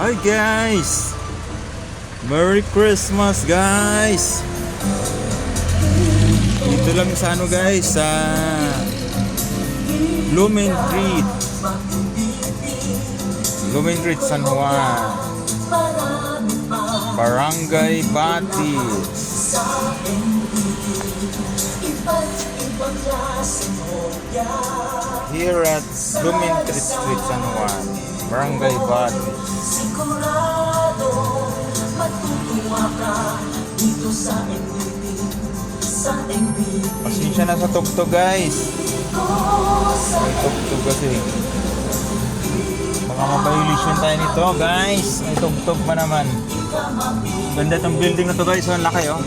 Hi guys! Merry Christmas guys! Dito lang sa ano guys, sa Blumentritt San Juan, Barangay Batis. Here at Blumentritt Street, San Juan, Barangay Batis. Sigurado matutuwa ka dito sa MVP. Pasensya na sa tugtog guys. May tugtog kasi. Baka ma-violation tayo nito guys. May tugtog pa naman. Ganda tong building na to guys. Ang laki oh.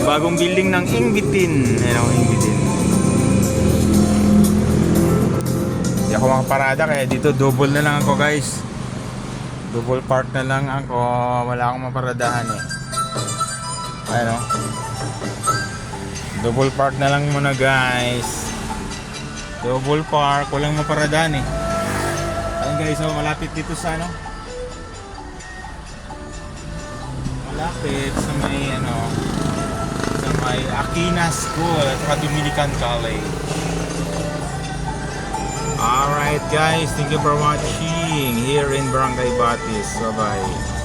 Bagong building ng Ingbitin. Ayan ang Ingbitin. Hindi ako makaparada kaya dito double na lang ako guys. Double park na lang ako. Wala akong maparadahan eh. Ayan oh. Double park na lang muna guys. Double park, walang maparadahan eh. Ayun guys, so malapit dito sa ano. Malapit sa may ano, sa may Aquinas School at saka Dominican College. Alright guys, thank you for watching here in Barangay Batis. Bye bye.